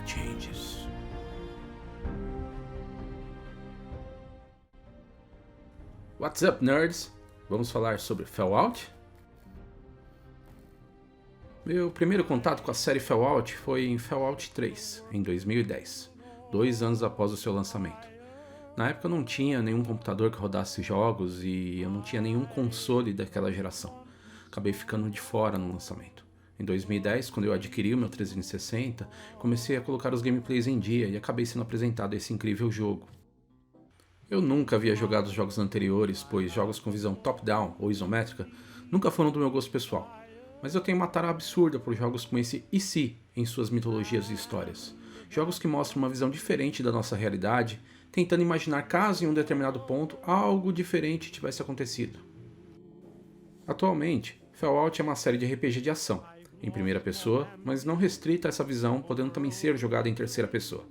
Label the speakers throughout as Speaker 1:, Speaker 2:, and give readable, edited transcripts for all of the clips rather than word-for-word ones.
Speaker 1: changes. What's up, nerds? Vamos falar sobre Fallout? Meu primeiro contato com a série Fallout foi em Fallout 3, em 2010, 2 anos após o seu lançamento. Na época eu não tinha nenhum computador que rodasse jogos e eu não tinha nenhum console daquela geração. Acabei ficando de fora no lançamento. Em 2010, quando eu adquiri o meu 360, comecei a colocar os gameplays em dia e acabei sendo apresentado a esse incrível jogo. Eu nunca havia jogado os jogos anteriores, pois jogos com visão top-down ou isométrica nunca foram do meu gosto pessoal. Mas eu tenho uma tara absurda por jogos com esse e se em suas mitologias e histórias. Jogos que mostram uma visão diferente da nossa realidade, tentando imaginar caso em um determinado ponto algo diferente tivesse acontecido. Atualmente, Fallout é uma série de RPG de ação, em primeira pessoa, mas não restrita a essa visão, podendo também ser jogada em terceira pessoa.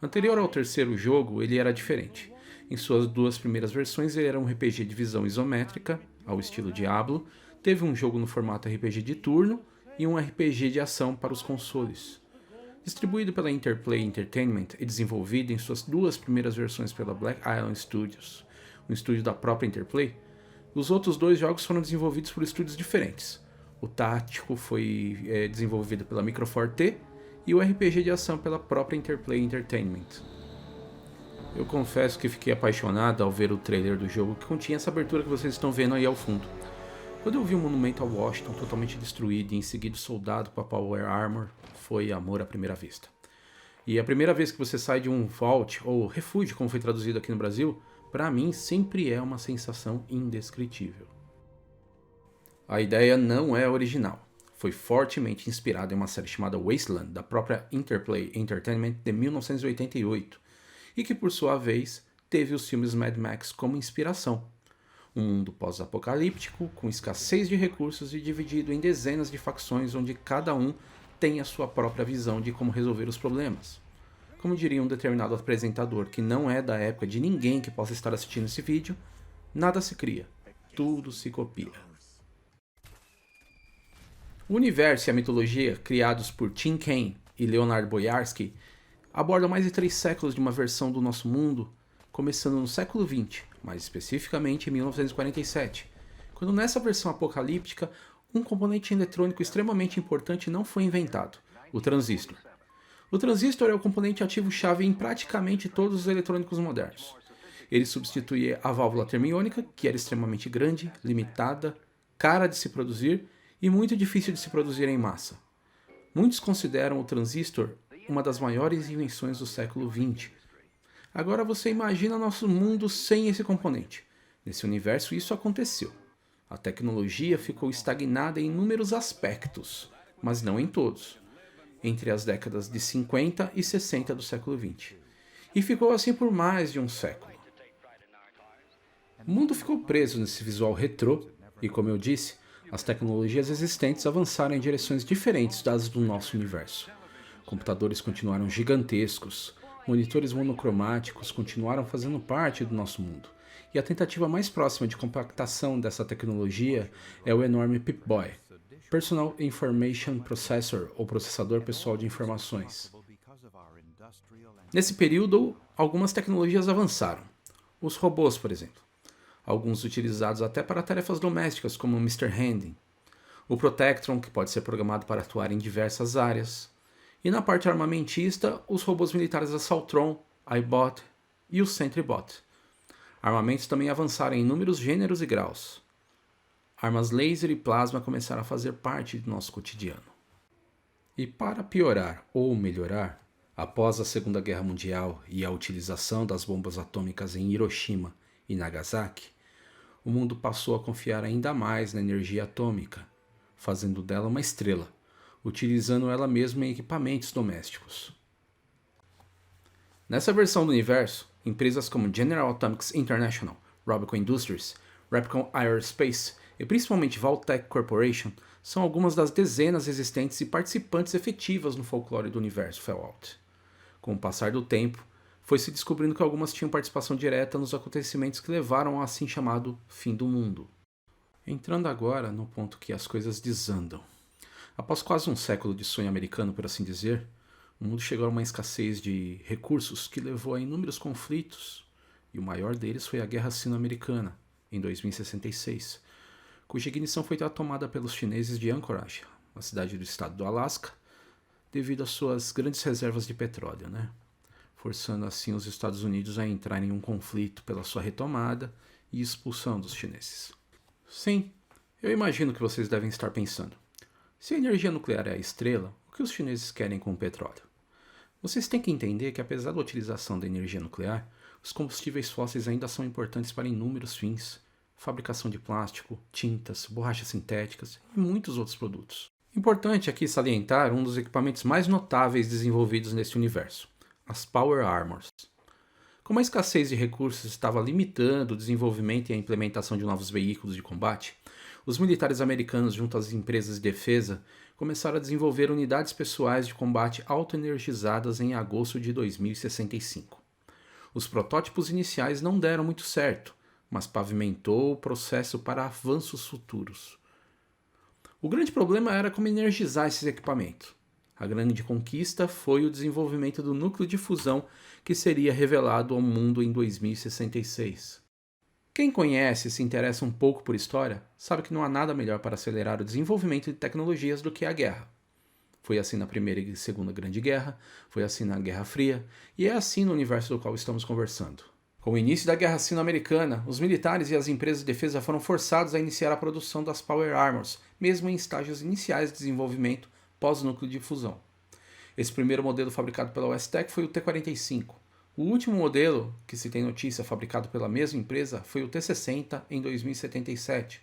Speaker 1: Anterior ao terceiro jogo, ele era diferente. Em suas 2 primeiras versões, ele era um RPG de visão isométrica, ao estilo Diablo, teve um jogo no formato RPG de turno e um RPG de ação para os consoles. Distribuído pela Interplay Entertainment e desenvolvido em suas 2 primeiras versões pela Black Island Studios, um estúdio da própria Interplay, os outros 2 jogos foram desenvolvidos por estúdios diferentes. O tático foi desenvolvido pela Microforte e o RPG de ação pela própria Interplay Entertainment. Eu confesso que fiquei apaixonado ao ver o trailer do jogo que continha essa abertura que vocês estão vendo aí ao fundo. Quando eu vi o monumento a Washington totalmente destruído e em seguida o soldado com a Power Armor, foi amor à primeira vista. E a primeira vez que você sai de um vault, ou refúgio como foi traduzido aqui no Brasil, para mim sempre é uma sensação indescritível. A ideia não é original. Foi fortemente inspirada em uma série chamada Wasteland, da própria Interplay Entertainment de 1988, e que por sua vez teve os filmes Mad Max como inspiração. Um mundo pós-apocalíptico, com escassez de recursos e dividido em dezenas de facções onde cada um tem a sua própria visão de como resolver os problemas. Como diria um determinado apresentador que não é da época de ninguém que possa estar assistindo esse vídeo, nada se cria, tudo se copia. O universo e a mitologia criados por Tim Kaine e Leonard Boyarsky abordam mais de 3 séculos de uma versão do nosso mundo, começando no século XX, mais especificamente em 1947, quando nessa versão apocalíptica um componente eletrônico extremamente importante não foi inventado, o transistor. O transistor é o componente ativo-chave em praticamente todos os eletrônicos modernos. Ele substituía a válvula termiônica, que era extremamente grande, limitada, cara de se produzir e muito difícil de se produzir em massa. Muitos consideram o transistor uma das maiores invenções do século XX. Agora você imagina nosso mundo sem esse componente. Nesse universo isso aconteceu. A tecnologia ficou estagnada em inúmeros aspectos, mas não em todos, entre as décadas de 50 e 60 do século XX. E ficou assim por mais de um século. O mundo ficou preso nesse visual retrô e, como eu disse, as tecnologias existentes avançaram em direções diferentes das do nosso universo. Computadores continuaram gigantescos, monitores monocromáticos continuaram fazendo parte do nosso mundo. E a tentativa mais próxima de compactação dessa tecnologia é o enorme Pip-Boy, Personal Information Processor, ou processador pessoal de informações. Nesse período, algumas tecnologias avançaram. Os robôs, por exemplo. Alguns utilizados até para tarefas domésticas, como o Mr. Handy. O Protectron, que pode ser programado para atuar em diversas áreas. E na parte armamentista, os robôs militares Assaultron, iBot e o SentryBot. Armamentos também avançaram em inúmeros gêneros e graus. Armas laser e plasma começaram a fazer parte do nosso cotidiano. E para piorar ou melhorar, após a Segunda Guerra Mundial e a utilização das bombas atômicas em Hiroshima e Nagasaki, o mundo passou a confiar ainda mais na energia atômica, fazendo dela uma estrela, utilizando ela mesma em equipamentos domésticos. Nessa versão do universo, empresas como General Atomics International, Robeco Industries, Repcon Aerospace e principalmente Valtech Corporation são algumas das dezenas existentes e participantes efetivas no folclore do universo Fallout. Com o passar do tempo, foi se descobrindo que algumas tinham participação direta nos acontecimentos que levaram ao assim chamado fim do mundo. Entrando agora no ponto que as coisas desandam. Após quase um século de sonho americano, por assim dizer, O mundo chegou a uma escassez de recursos que levou a inúmeros conflitos, e o maior deles foi a Guerra Sino-Americana, em 2066, cuja ignição foi tomada pelos chineses de Anchorage, uma cidade do estado do Alasca, devido às suas grandes reservas de petróleo, forçando assim os Estados Unidos a entrar em um conflito pela sua retomada e expulsão dos chineses. Sim, eu imagino que vocês devem estar pensando. Se a energia nuclear é a estrela, o que os chineses querem com o petróleo? Vocês têm que entender que, apesar da utilização da energia nuclear, os combustíveis fósseis ainda são importantes para inúmeros fins: fabricação de plástico, tintas, borrachas sintéticas e muitos outros produtos. Importante aqui salientar um dos equipamentos mais notáveis desenvolvidos neste universo: as Power Armors. Como a escassez de recursos estava limitando o desenvolvimento e a implementação de novos veículos de combate, os militares americanos, junto às empresas de defesa, começaram a desenvolver unidades pessoais de combate autoenergizadas em agosto de 2065. Os protótipos iniciais não deram muito certo, mas pavimentou o processo para avanços futuros. O grande problema era como energizar esses equipamentos. A grande conquista foi o desenvolvimento do núcleo de fusão, que seria revelado ao mundo em 2066. Quem conhece e se interessa um pouco por história sabe que não há nada melhor para acelerar o desenvolvimento de tecnologias do que a guerra. Foi assim na Primeira e Segunda Grande Guerra, foi assim na Guerra Fria, e é assim no universo do qual estamos conversando. Com o início da Guerra Sino-Americana, os militares e as empresas de defesa foram forçados a iniciar a produção das Power Armors, mesmo em estágios iniciais de desenvolvimento pós-núcleo de fusão. Esse primeiro modelo fabricado pela Westech foi o T-45. O último modelo que se tem notícia fabricado pela mesma empresa foi o T-60 em 2077.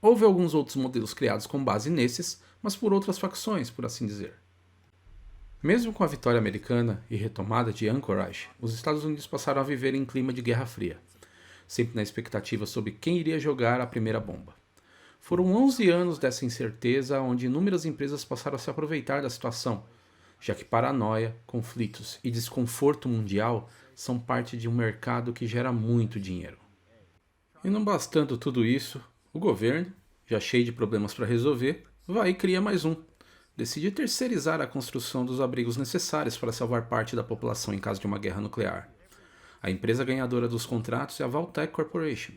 Speaker 1: Houve alguns outros modelos criados com base nesses, mas por outras facções, por assim dizer. Mesmo com a vitória americana e retomada de Anchorage, os Estados Unidos passaram a viver em clima de Guerra Fria, sempre na expectativa sobre quem iria jogar a primeira bomba. Foram 11 anos dessa incerteza onde inúmeras empresas passaram a se aproveitar da situação, já que paranoia, conflitos e desconforto mundial são parte de um mercado que gera muito dinheiro. E não bastando tudo isso, o governo, já cheio de problemas para resolver, vai e cria mais um. Decide terceirizar a construção dos abrigos necessários para salvar parte da população em caso de uma guerra nuclear. A empresa ganhadora dos contratos é a Vault-Tec Corporation.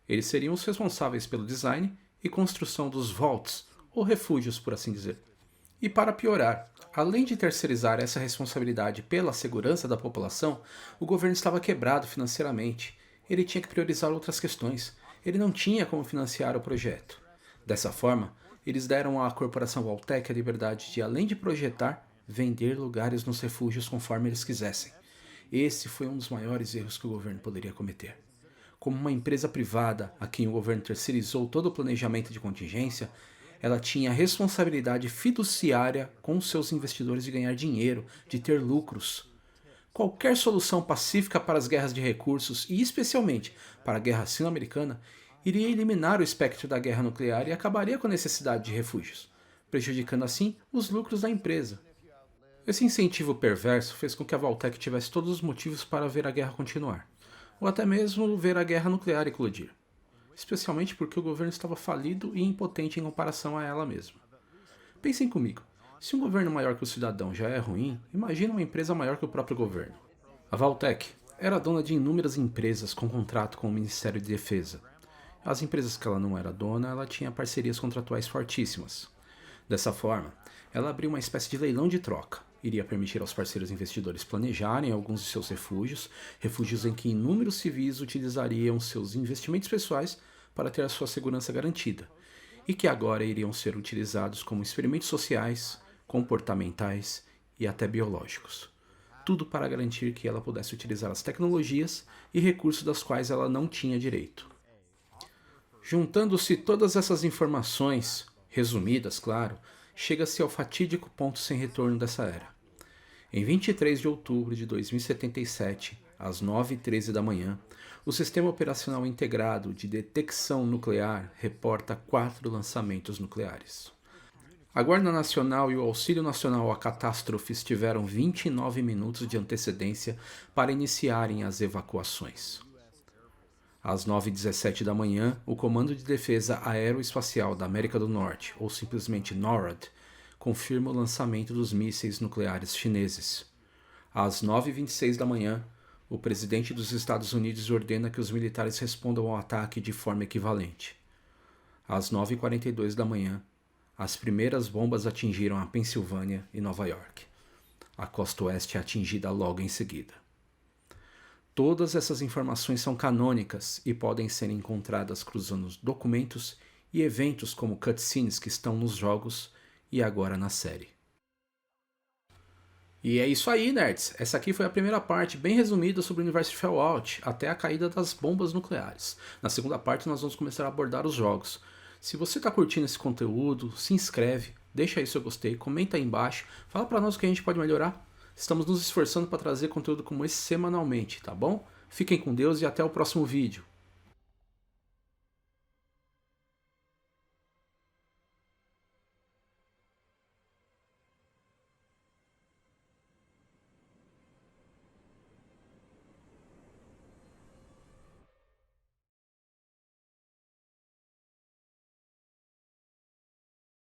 Speaker 1: Eles seriam os responsáveis pelo design e construção dos vaults, ou refúgios, por assim dizer. E para piorar, além de terceirizar essa responsabilidade pela segurança da população, o governo estava quebrado financeiramente. Ele tinha que priorizar outras questões. Ele não tinha como financiar o projeto. Dessa forma, eles deram à corporação Vault-Tec a liberdade de, além de projetar, vender lugares nos refúgios conforme eles quisessem. Esse foi um dos maiores erros que o governo poderia cometer. Como uma empresa privada a quem o governo terceirizou todo o planejamento de contingência, ela tinha a responsabilidade fiduciária com seus investidores de ganhar dinheiro, de ter lucros. Qualquer solução pacífica para as guerras de recursos, e especialmente para a guerra sino-americana, iria eliminar o espectro da guerra nuclear e acabaria com a necessidade de refúgios, prejudicando assim os lucros da empresa. Esse incentivo perverso fez com que a Vault-Tec tivesse todos os motivos para ver a guerra continuar, ou até mesmo ver a guerra nuclear eclodir, especialmente porque o governo estava falido e impotente em comparação a ela mesma. Pensem comigo, se um governo maior que o cidadão já é ruim, imagina uma empresa maior que o próprio governo. A Vault-Tec era dona de inúmeras empresas com contrato com o Ministério de Defesa. As empresas que ela não era dona, ela tinha parcerias contratuais fortíssimas. Dessa forma, ela abriu uma espécie de leilão de troca. Iria permitir aos parceiros investidores planejarem alguns de seus refúgios, refúgios em que inúmeros civis utilizariam seus investimentos pessoais para ter a sua segurança garantida, e que agora iriam ser utilizados como experimentos sociais, comportamentais e até biológicos. Tudo para garantir que ela pudesse utilizar as tecnologias e recursos das quais ela não tinha direito. Juntando-se todas essas informações, resumidas, claro, chega-se ao fatídico ponto sem retorno dessa era. Em 23 de outubro de 2077, às 9h13 da manhã, o Sistema Operacional Integrado de Detecção Nuclear reporta 4 lançamentos nucleares. A Guarda Nacional e o Auxílio Nacional a Catástrofes tiveram 29 minutos de antecedência para iniciarem as evacuações. Às 9h17 da manhã, o Comando de Defesa Aeroespacial da América do Norte, ou simplesmente NORAD, confirma o lançamento dos mísseis nucleares chineses. Às 9h26 da manhã, o presidente dos Estados Unidos ordena que os militares respondam ao ataque de forma equivalente. Às 9h42 da manhã, as primeiras bombas atingiram a Pensilvânia e Nova York. A costa oeste é atingida logo em seguida. Todas essas informações são canônicas e podem ser encontradas cruzando documentos e eventos como cutscenes que estão nos jogos e agora na série. E é isso aí, nerds! Essa aqui foi a primeira parte bem resumida sobre o universo de Fallout, até a caída das bombas nucleares. Na segunda parte nós vamos começar a abordar os jogos. Se você está curtindo esse conteúdo, se inscreve, deixa aí seu gostei, comenta aí embaixo, fala pra nós o que a gente pode melhorar. Estamos nos esforçando para trazer conteúdo como esse semanalmente, tá bom? Fiquem com Deus e até o próximo vídeo.